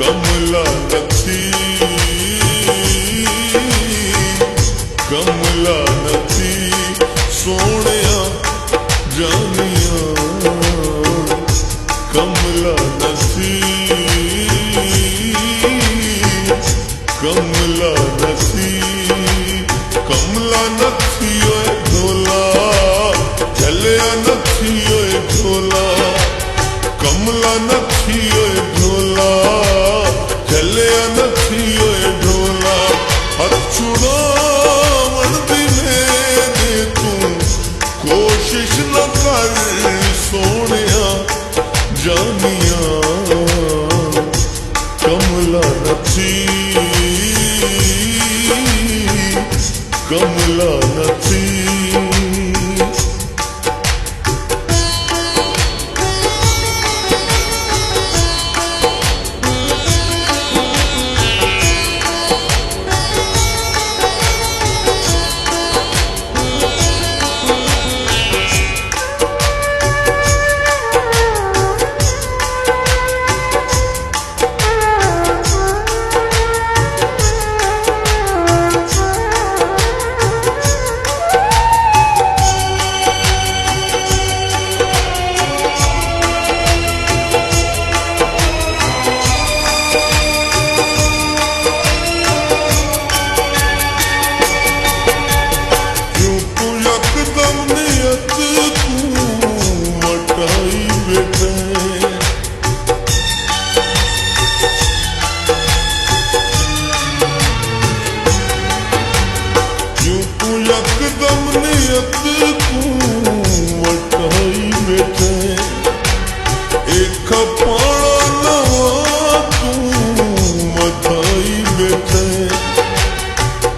कमला नथी कमला नथी सोनिया जानिया कमला नथी कमला नथी कमला नथी ओए ढोला झलिया नथी ओए ढोला कमला नथी ओए ढोला झलिया नथी ओए ढोला हथ छुड़ावण दी मेरे तू कोशिश न कर सोनिया जानिया कमला नथी कमला नथी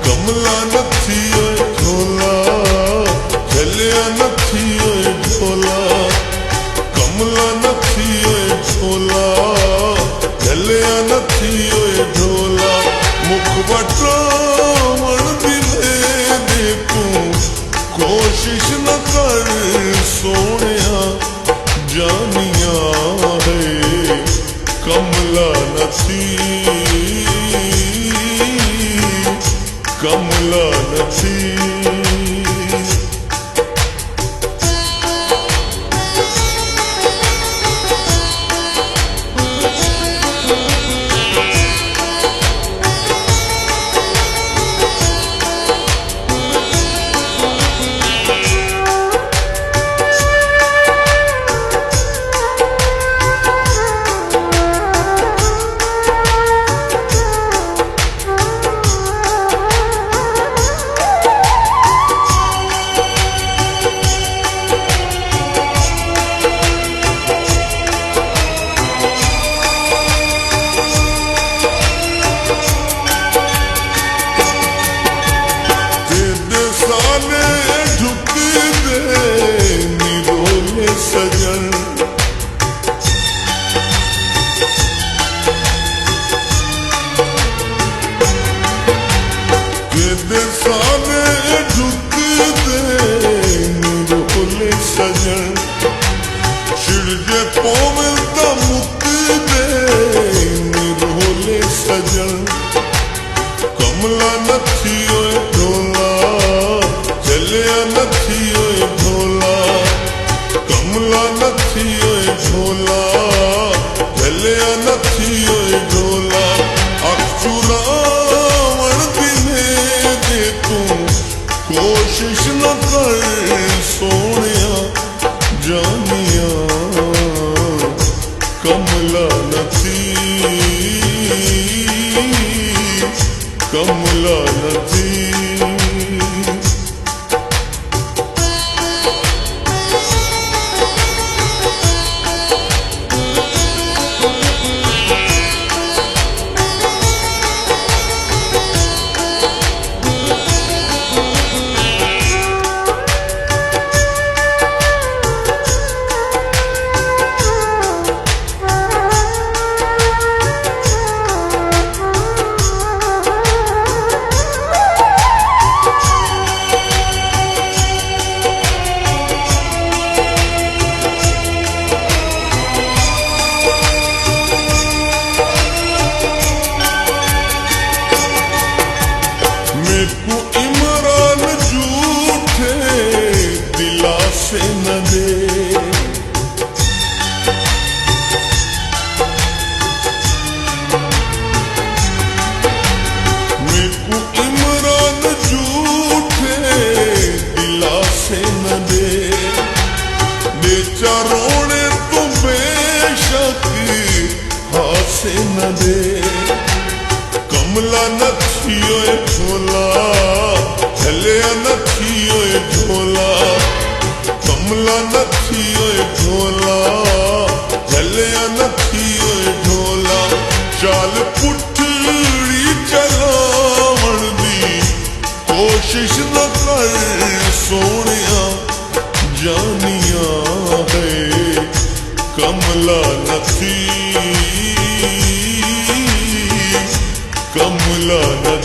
कमला नथी ओए ढोला झलिया नथी ओए ढोला कमला नथी ओए ढोला झलिया नथी ओए ढोला मुख वटावण दी दे तू कोशिश न कर सोनिया जानिया है कमला नथी कमला नथी सजन साले झुक दे निरोले सजन छिड़जे पोमिलता मुक दे निरोले सजन कमला नथी ओए ढोला झलिया नथी ओए ढोला कमला नथी ओए ढोला झलिया नथी ओए ढोला अख चुरावण दी दे तू कोशिश न कर सोनिया जानिया कमला नथी कमला नथी मेको इमरान झूठे दिलासे न दे। मेको इमरान झूठे दिलासे न दे रोने तो बेशक हासे न दे। कमला नथियो झोला झलिया नथियो झोला, कमला नथियो झोला झलिया नथियो झोला। चाल पुठड़ी चलावण दी कोशिश न कर सोनिया, जानिया है कमला नथी, कमला नथी।